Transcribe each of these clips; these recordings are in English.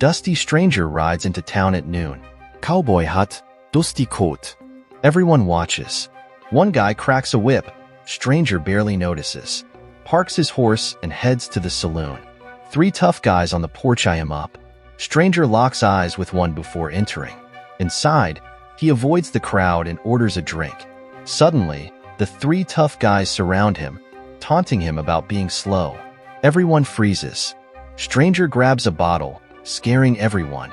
Dusty stranger rides into town at noon. Cowboy hat, dusty coat. Everyone watches. One guy cracks a whip. Stranger barely notices. Parks his horse and heads to the saloon. 3 tough guys on the porch eye him up. Stranger locks eyes with one before entering. Inside, he avoids the crowd and orders a drink. Suddenly, the 3 tough guys surround him, taunting him about being slow. Everyone freezes. Stranger grabs a bottle, scaring everyone.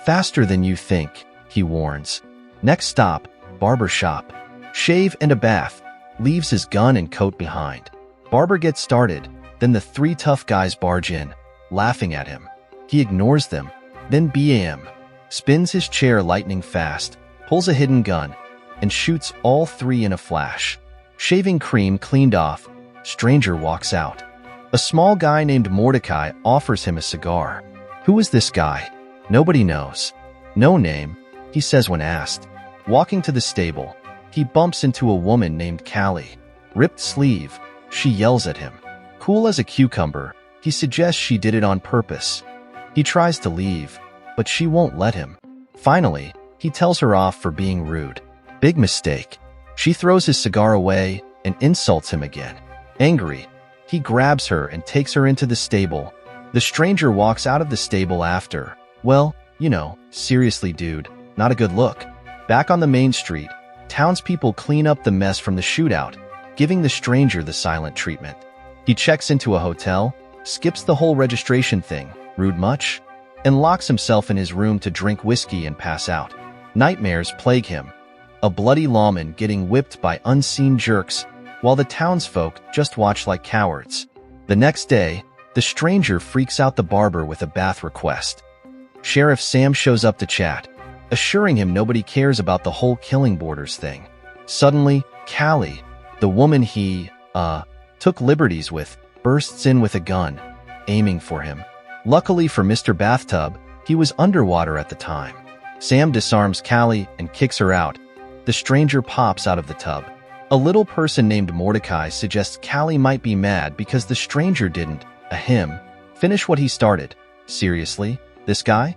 Faster than you think, he warns. Next stop, barber shop. Shave and a bath. Leaves his gun and coat behind. Barber gets started, then the 3 tough guys barge in, laughing at him. He ignores them, then BAM. Spins his chair lightning fast, pulls a hidden gun, and shoots all 3 in a flash. Shaving cream cleaned off, stranger walks out. A small guy named Mordecai offers him a cigar. Who is this guy? Nobody knows. No name, he says when asked. Walking to the stable, he bumps into a woman named Callie. Ripped sleeve, she yells at him. Cool as a cucumber, he suggests she did it on purpose. He tries to leave, but she won't let him. Finally, he tells her off for being rude. Big mistake. She throws his cigar away and insults him again. Angry, he grabs her and takes her into the stable. The stranger walks out of the stable after. Well, seriously dude, not a good look. Back on the main street, townspeople clean up the mess from the shootout, giving the stranger the silent treatment. He checks into a hotel, skips the whole registration thing, rude much, and locks himself in his room to drink whiskey and pass out. Nightmares plague him. A bloody lawman getting whipped by unseen jerks, while the townsfolk just watch like cowards. The next day, the stranger freaks out the barber with a bath request. Sheriff Sam shows up to chat, assuring him nobody cares about the whole killing borders thing. Suddenly, Callie, the woman he, took liberties with, bursts in with a gun, aiming for him. Luckily for Mr. Bathtub, he was underwater at the time. Sam disarms Callie and kicks her out. The stranger pops out of the tub. A little person named Mordecai suggests Callie might be mad because the stranger didn't, finish what he started. Seriously, this guy?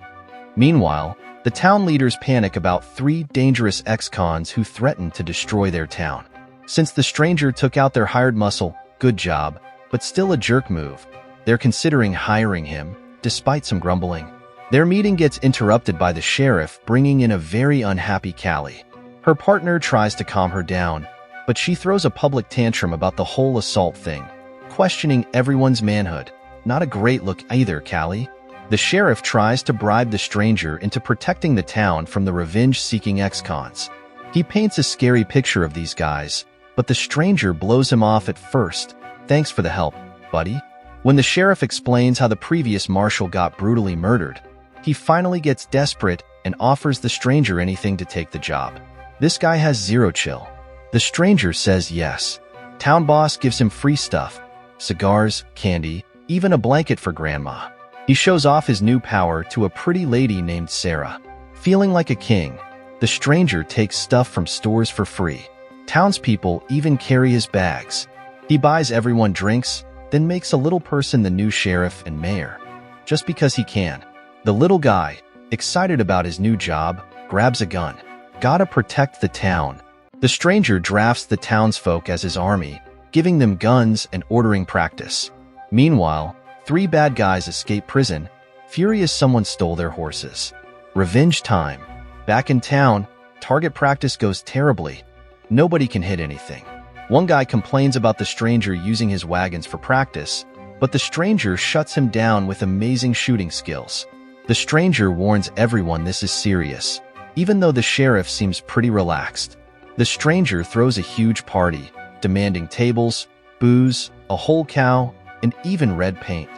Meanwhile, the town leaders panic about 3 dangerous ex-cons who threaten to destroy their town. Since the stranger took out their hired muscle, good job, but still a jerk move. They're considering hiring him, despite some grumbling. Their meeting gets interrupted by the sheriff bringing in a very unhappy Callie. Her partner tries to calm her down, but she throws a public tantrum about the whole assault thing, questioning everyone's manhood. Not a great look either, Callie. The sheriff tries to bribe the stranger into protecting the town from the revenge-seeking ex-cons. He paints a scary picture of these guys, but the stranger blows him off at first. Thanks for the help, buddy. When the sheriff explains how the previous marshal got brutally murdered, he finally gets desperate and offers the stranger anything to take the job. This guy has zero chill. The stranger says yes. Town boss gives him free stuff, cigars, candy, even a blanket for grandma. He shows off his new power to a pretty lady named Sarah. Feeling like a king, the stranger takes stuff from stores for free. Townspeople even carry his bags. He buys everyone drinks, then makes a little person the new sheriff and mayor. Just because he can. The little guy, excited about his new job, grabs a gun. Gotta protect the town. The stranger drafts the townsfolk as his army, giving them guns and ordering practice. Meanwhile, 3 bad guys escape prison, furious someone stole their horses. Revenge time. Back in town, target practice goes terribly. Nobody can hit anything. One guy complains about the stranger using his wagons for practice, but the stranger shuts him down with amazing shooting skills. The stranger warns everyone this is serious, even though the sheriff seems pretty relaxed. The stranger throws a huge party, demanding tables, booze, a whole cow, and even red paint.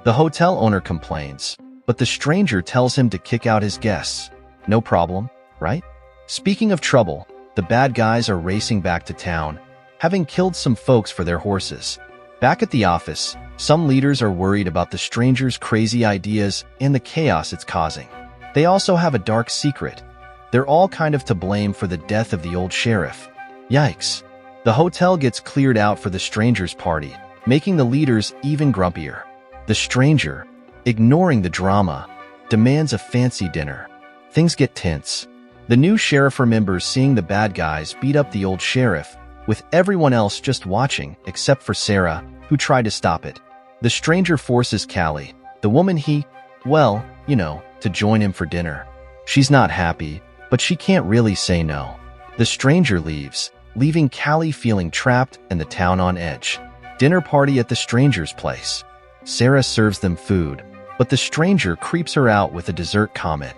The hotel owner complains, but the stranger tells him to kick out his guests. No problem, right? Speaking of trouble, the bad guys are racing back to town, having killed some folks for their horses. Back at the office, some leaders are worried about the stranger's crazy ideas and the chaos it's causing. They also have a dark secret. They're all kind of to blame for the death of the old sheriff. Yikes. The hotel gets cleared out for the stranger's party, making the leaders even grumpier. The stranger, ignoring the drama, demands a fancy dinner. Things get tense. The new sheriff remembers seeing the bad guys beat up the old sheriff, with everyone else just watching except for Sarah, who tried to stop it. The stranger forces Callie, the woman to join him for dinner. She's not happy, but she can't really say no. The stranger leaves, leaving Callie feeling trapped and the town on edge. Dinner party at the stranger's place. Sarah serves them food, but the stranger creeps her out with a dessert comment.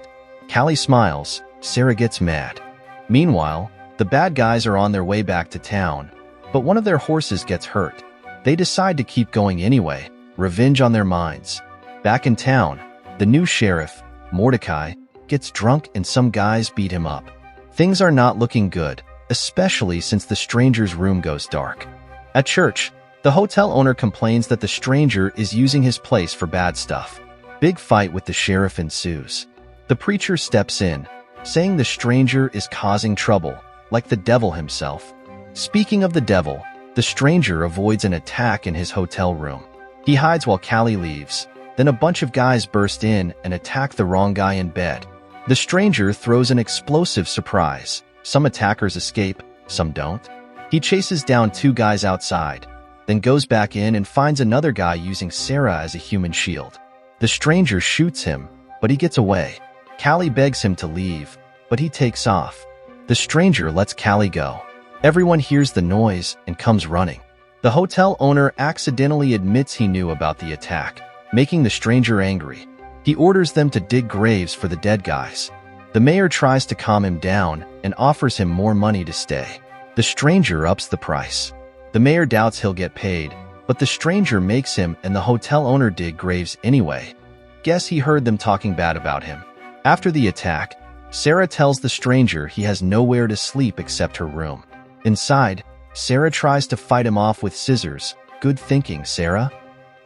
Callie smiles, Sarah gets mad. Meanwhile, the bad guys are on their way back to town, but one of their horses gets hurt. They decide to keep going anyway, revenge on their minds. Back in town, the new sheriff, Mordecai, gets drunk and some guys beat him up. Things are not looking good, especially since the stranger's room goes dark. At church, the hotel owner complains that the stranger is using his place for bad stuff. Big fight with the sheriff ensues. The preacher steps in, saying the stranger is causing trouble, like the devil himself. Speaking of the devil, the stranger avoids an attack in his hotel room. He hides while Callie leaves. Then a bunch of guys burst in and attack the wrong guy in bed. The stranger throws an explosive surprise. Some attackers escape, some don't. He chases down 2 guys outside, then goes back in and finds another guy using Sarah as a human shield. The stranger shoots him, but he gets away. Callie begs him to leave, but he takes off. The stranger lets Callie go. Everyone hears the noise and comes running. The hotel owner accidentally admits he knew about the attack, making the stranger angry. He orders them to dig graves for the dead guys. The mayor tries to calm him down and offers him more money to stay. The stranger ups the price. The mayor doubts he'll get paid, but the stranger makes him and the hotel owner dig graves anyway. Guess he heard them talking bad about him. After the attack, Sarah tells the stranger he has nowhere to sleep except her room. Inside, Sarah tries to fight him off with scissors. Good thinking, Sarah.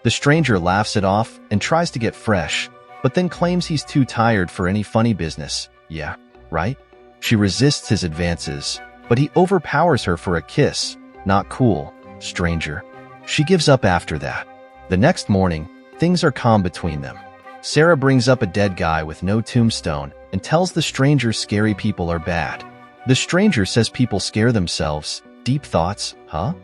The stranger laughs it off and tries to get fresh, but then claims he's too tired for any funny business. Yeah, right? She resists his advances, but he overpowers her for a kiss. Not cool, stranger. She gives up after that. The next morning, things are calm between them. Sarah brings up a dead guy with no tombstone and tells the stranger scary people are bad. The stranger says people scare themselves. Deep thoughts, huh?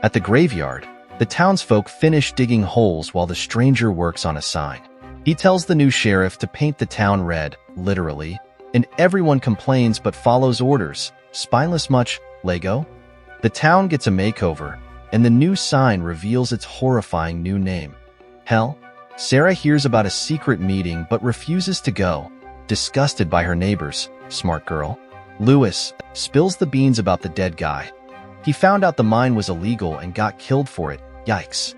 At the graveyard, the townsfolk finish digging holes while the stranger works on a sign. He tells the new sheriff to paint the town red, literally, and everyone complains but follows orders. Spineless much, Lego? The town gets a makeover, and the new sign reveals its horrifying new name. Hell, Sarah hears about a secret meeting but refuses to go, disgusted by her neighbors. Smart girl. Lewis spills the beans about the dead guy. He found out the mine was illegal and got killed for it. Yikes.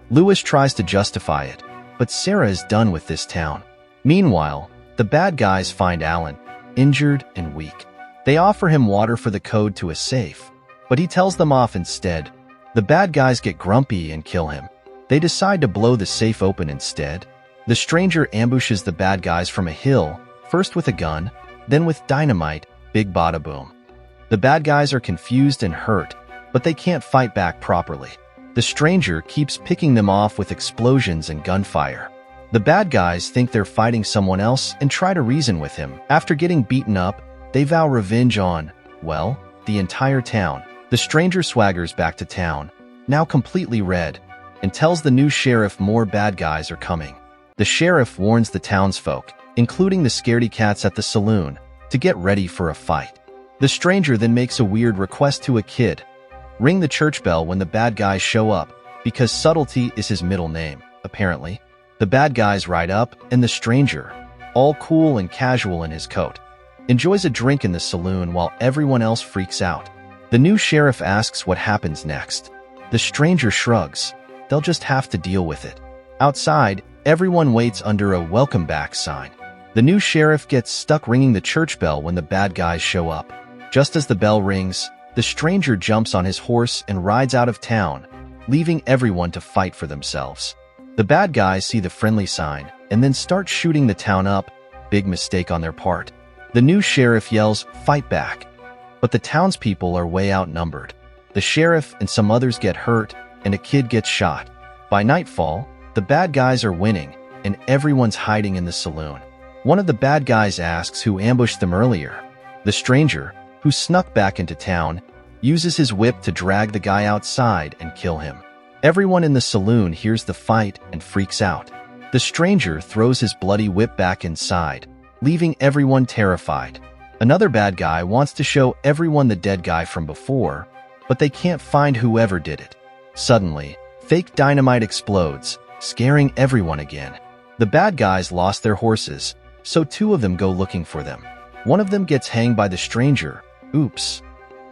Lewis tries to justify it, but Sarah is done with this town. Meanwhile, the bad guys find Alan, injured and weak. They offer him water for the code to a safe, but he tells them off instead. The bad guys get grumpy and kill him. They decide to blow the safe open instead. The stranger ambushes the bad guys from a hill, first with a gun, then with dynamite. Big bada boom. The bad guys are confused and hurt, but they can't fight back properly. The stranger keeps picking them off with explosions and gunfire. The bad guys think they're fighting someone else and try to reason with him. After getting beaten up, they vow revenge on, the entire town. The stranger swaggers back to town, now completely red, and tells the new sheriff more bad guys are coming. The sheriff warns the townsfolk, including the scaredy cats at the saloon, to get ready for a fight. The stranger then makes a weird request to a kid. Ring the church bell when the bad guys show up, because Subtlety is his middle name, apparently. The bad guys ride up, and the stranger, all cool and casual in his coat, enjoys a drink in the saloon while everyone else freaks out. The new sheriff asks what happens next. The stranger shrugs. They'll just have to deal with it. Outside, everyone waits under a welcome back sign. The new sheriff gets stuck ringing the church bell when the bad guys show up. Just as the bell rings, the stranger jumps on his horse and rides out of town, leaving everyone to fight for themselves. The bad guys see the friendly sign and then start shooting the town up. Big mistake on their part. The new sheriff yells, "Fight back!" But the townspeople are way outnumbered. The sheriff and some others get hurt, and a kid gets shot. By nightfall, the bad guys are winning, and everyone's hiding in the saloon. One of the bad guys asks who ambushed them earlier. The stranger, who snuck back into town, uses his whip to drag the guy outside and kill him. Everyone in the saloon hears the fight and freaks out. The stranger throws his bloody whip back inside, leaving everyone terrified. Another bad guy wants to show everyone the dead guy from before, but they can't find whoever did it. Suddenly, fake dynamite explodes, scaring everyone again. The bad guys lost their horses, so two of them go looking for them. One of them gets hanged by the stranger. Oops.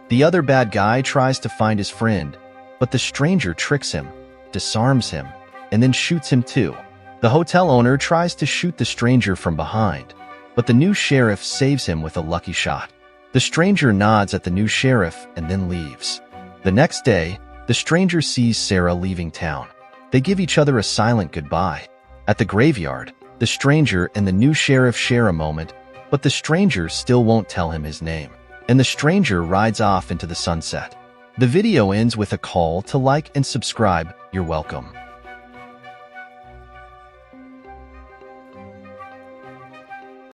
The other bad guy tries to find his friend, but the stranger tricks him, disarms him, and then shoots him too. The hotel owner tries to shoot the stranger from behind, but the new sheriff saves him with a lucky shot. The stranger nods at the new sheriff and then leaves. The next day, the stranger sees Sarah leaving town. They give each other a silent goodbye. At the graveyard, the stranger and the new sheriff share a moment, but the stranger still won't tell him his name. And the stranger rides off into the sunset. The video ends with a call to like and subscribe. You're welcome.